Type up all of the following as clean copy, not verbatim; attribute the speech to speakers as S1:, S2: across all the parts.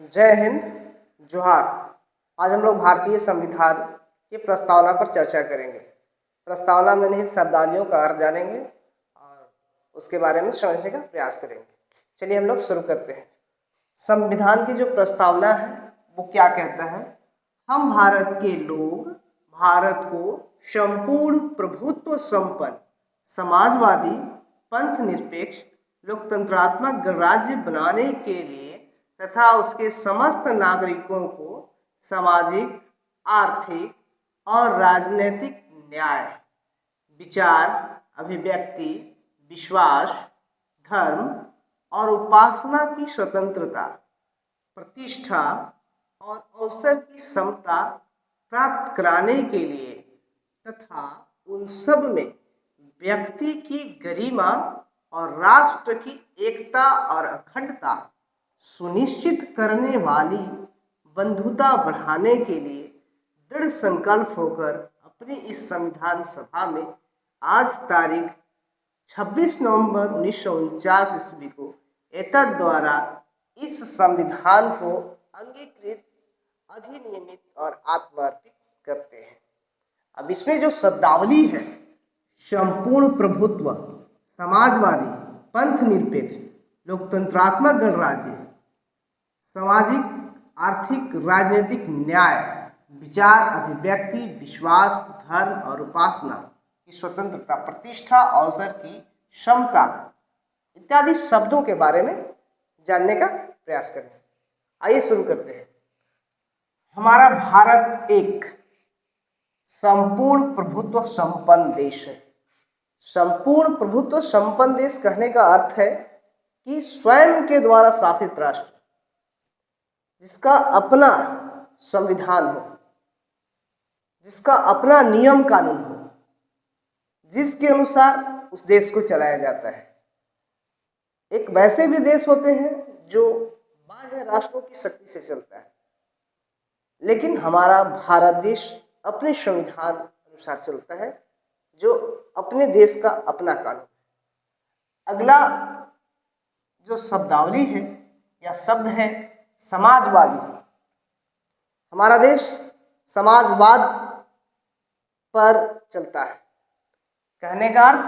S1: जय हिंद, जोहार। आज हम लोग भारतीय संविधान की प्रस्तावना पर चर्चा करेंगे। प्रस्तावना में निहित शब्दावलियों का अर्थ जानेंगे और उसके बारे में समझने का प्रयास करेंगे। चलिए हम लोग शुरू करते हैं। संविधान की जो प्रस्तावना है वो क्या कहता है? हम भारत के लोग भारत को संपूर्ण प्रभुत्व संपन्न, समाजवादी, पंथ निरपेक्ष, लोकतंत्रात्मक गणराज्य बनाने के लिए तथा उसके समस्त नागरिकों को सामाजिक, आर्थिक और राजनीतिक न्याय, विचार, अभिव्यक्ति, विश्वास, धर्म और उपासना की स्वतंत्रता, प्रतिष्ठा और अवसर की समता प्राप्त कराने के लिए तथा उन सब में व्यक्ति की गरिमा और राष्ट्र की एकता और अखंडता सुनिश्चित करने वाली बंधुता बढ़ाने के लिए दृढ़ संकल्प होकर अपनी इस संविधान सभा में आज तारीख 26 नवंबर 1949 ईस्वी को एतद द्वारा इस संविधान को अंगीकृत, अधिनियमित और आत्मार्पित करते हैं। अब इसमें जो शब्दावली है, संपूर्ण प्रभुत्व, समाजवादी, पंथ निरपेक्ष, लोकतंत्रात्मक गणराज्य, सामाजिक, आर्थिक, राजनीतिक न्याय, विचार, अभिव्यक्ति, विश्वास, धर्म और उपासना की स्वतंत्रता, प्रतिष्ठा, अवसर की क्षमता इत्यादि शब्दों के बारे में जानने का प्रयास करें। आइए शुरू करते हैं। हमारा भारत एक संपूर्ण प्रभुत्व संपन्न देश है। संपूर्ण प्रभुत्व संपन्न देश कहने का अर्थ है कि स्वयं के द्वारा शासित राष्ट्र, जिसका अपना संविधान हो, जिसका अपना नियम कानून हो, जिसके अनुसार उस देश को चलाया जाता है। एक वैसे भी देश होते हैं जो बाह्य राष्ट्रों की शक्ति से चलता है, लेकिन हमारा भारत देश अपने संविधान अनुसार चलता है, जो अपने देश का अपना कानून है। अगला जो शब्दावली है या शब्द है समाजवादी। हमारा देश समाजवाद पर चलता है। कहने का अर्थ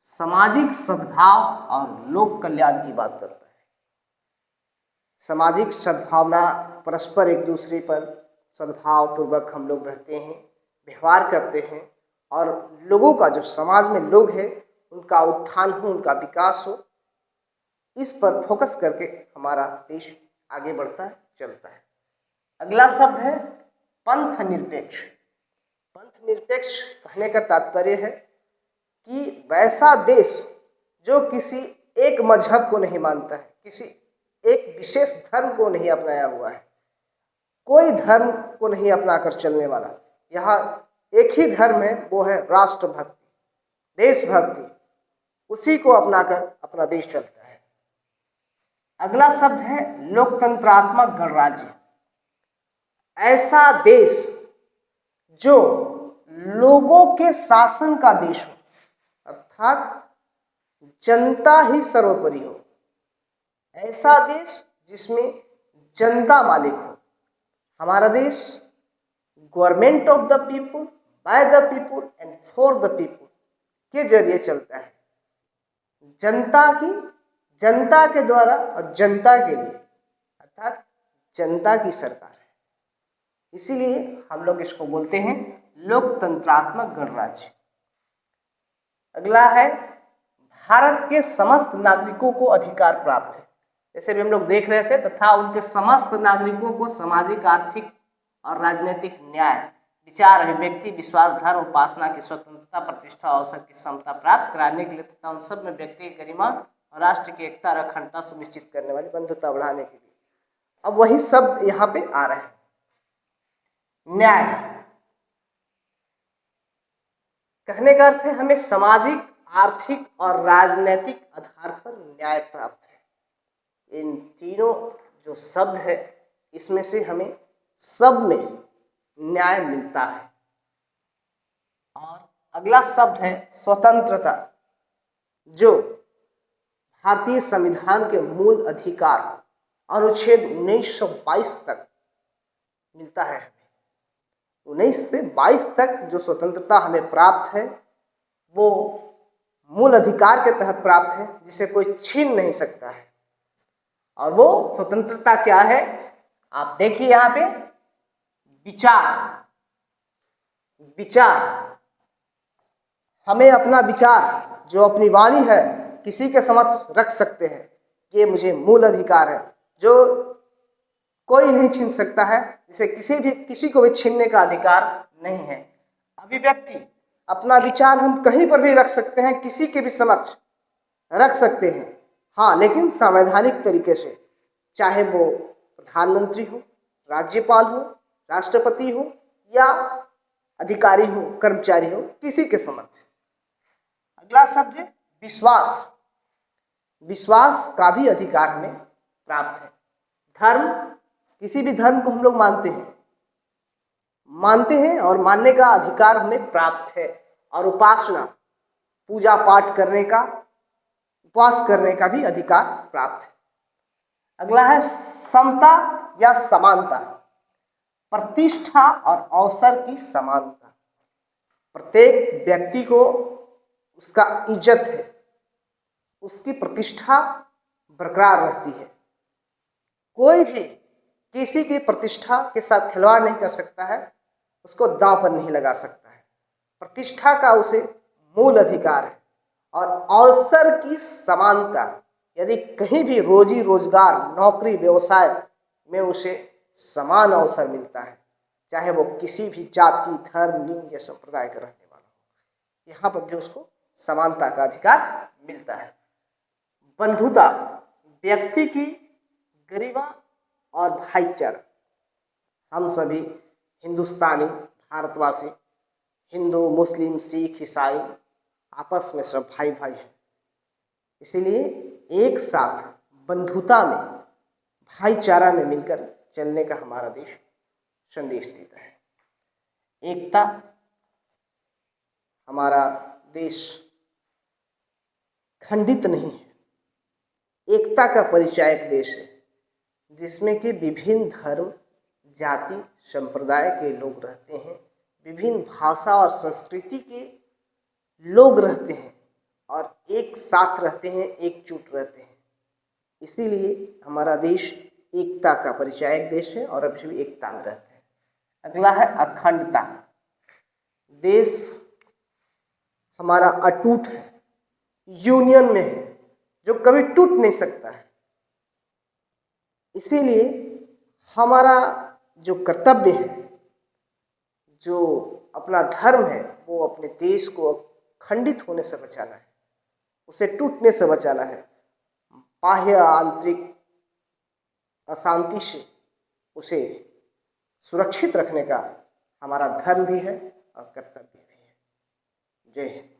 S1: सामाजिक सद्भाव और लोक कल्याण की बात करता है। सामाजिक सद्भावना, परस्पर एक दूसरे पर सद्भाव पूर्वक हम लोग रहते हैं, व्यवहार करते हैं और लोगों का, जो समाज में लोग हैं, उनका उत्थान हो, उनका विकास हो, इस पर फोकस करके हमारा देश आगे बढ़ता है, चलता है। अगला शब्द है पंथ निरपेक्ष। पंथ निरपेक्ष कहने का तात्पर्य है कि वैसा देश जो किसी एक मजहब को नहीं मानता है, किसी एक विशेष धर्म को नहीं अपनाया हुआ है, कोई धर्म को नहीं अपनाकर चलने वाला। यहाँ एक ही धर्म है, वो है राष्ट्रभक्ति, देशभक्ति, उसी को अपनाकर अपना देश चलता है। अगला शब्द है लोकतंत्रात्मक गणराज्य। ऐसा देश जो लोगों के शासन का देश हो, अर्थात जनता ही सर्वोपरि हो। ऐसा देश जिसमें जनता मालिक हो। हमारा देश government of the people, by the people and for the people के जरिए चलता है। जनता के द्वारा और जनता के लिए, अर्थात जनता की सरकार है। इसीलिए हम लोग इसको बोलते हैं लोकतंत्रात्मक गणराज्य। अगला है भारत के समस्त नागरिकों को अधिकार प्राप्त है। जैसे भी हम लोग देख रहे थे, तथा उनके समस्त नागरिकों को सामाजिक, आर्थिक और राजनीतिक न्याय, विचार, अभिव्यक्ति, विश्वास, धर्म, उपासना की स्वतंत्रता, प्रतिष्ठा, अवसर की समता प्राप्त कराने के लिए तथा उन सब में व्यक्ति की गरिमा और राष्ट्र की एकता और अखंडता सुनिश्चित करने वाली बंधुता बढ़ाने के लिए। अब वही शब्द यहाँ पे आ रहे हैं। न्याय कहने का अर्थ है हमें सामाजिक, आर्थिक और राजनीतिक आधार पर न्याय प्राप्त है। इन तीनों जो शब्द है, इसमें से हमें सब में न्याय मिलता है। और अगला शब्द है स्वतंत्रता, जो भारतीय संविधान के मूल अधिकार अनुच्छेद 1922 तक मिलता है। हमें 19 से 22 तक जो स्वतंत्रता हमें प्राप्त है वो मूल अधिकार के तहत प्राप्त है, जिसे कोई छीन नहीं सकता है। और वो स्वतंत्रता क्या है, आप देखिए यहाँ पे, विचार, हमें अपना विचार जो अपनी वाणी है किसी के समक्ष रख सकते हैं, ये मुझे मूल अधिकार है जो कोई नहीं छीन सकता है, जिसे किसी को भी छीनने का अधिकार नहीं है। अभिव्यक्ति, अपना विचार हम कहीं पर भी रख सकते हैं, किसी के भी समक्ष रख सकते हैं, हाँ, लेकिन संवैधानिक तरीके से, चाहे वो प्रधानमंत्री हो, राज्यपाल हो, राष्ट्रपति हो या अधिकारी हो, कर्मचारी हो, किसी के समक्ष। अगला शब्द है विश्वास। विश्वास का भी अधिकार हमें प्राप्त है। धर्म, किसी भी धर्म को हम लोग मानते हैं और मानने का अधिकार हमें प्राप्त है। और उपासना, पूजा पाठ करने का, उपवास करने का भी अधिकार प्राप्त है। अगला है समता या समानता। प्रतिष्ठा और अवसर की समानता। प्रत्येक व्यक्ति को उसका इज्जत है, उसकी प्रतिष्ठा बरकरार रहती है। कोई भी किसी की प्रतिष्ठा के साथ खिलवाड़ नहीं कर सकता है, उसको दांव पर नहीं लगा सकता है। प्रतिष्ठा का उसे मूल अधिकार है। और अवसर की समानता, यदि कहीं भी रोजी रोजगार, नौकरी, व्यवसाय में उसे समान अवसर मिलता है, चाहे वो किसी भी जाति, धर्म, लिंग या संप्रदाय का रहने वाला हो, यहाँ पर भी उसको समानता का अधिकार मिलता है। बंधुता, व्यक्ति की गरिमा और भाईचारा। हम सभी हिंदुस्तानी, भारतवासी, हिंदू, मुस्लिम, सिख, ईसाई आपस में सब भाई भाई हैं। इसीलिए एक साथ बंधुता में, भाईचारा में मिलकर चलने का हमारा देश संदेश देता है। एकता, हमारा देश खंडित नहीं है, एकता का परिचायक देश है, जिसमें कि विभिन्न धर्म, जाति, संप्रदाय के लोग रहते हैं, विभिन्न भाषा और संस्कृति के लोग रहते हैं और एक साथ रहते हैं, एकजुट रहते हैं। इसीलिए हमारा देश एकता का परिचायक देश है और अभी भी एकता में रहते हैं। अगला है अखंडता। देश हमारा अटूट है, यूनियन में है, जो कभी टूट नहीं सकता है। इसीलिए हमारा जो कर्तव्य है, जो अपना धर्म है, वो अपने देश को खंडित होने से बचाना है, उसे टूटने से बचाना है। बाह्य आंतरिक अशांति से उसे सुरक्षित रखने का हमारा धर्म भी है और कर्तव्य भी है। जय हिंद।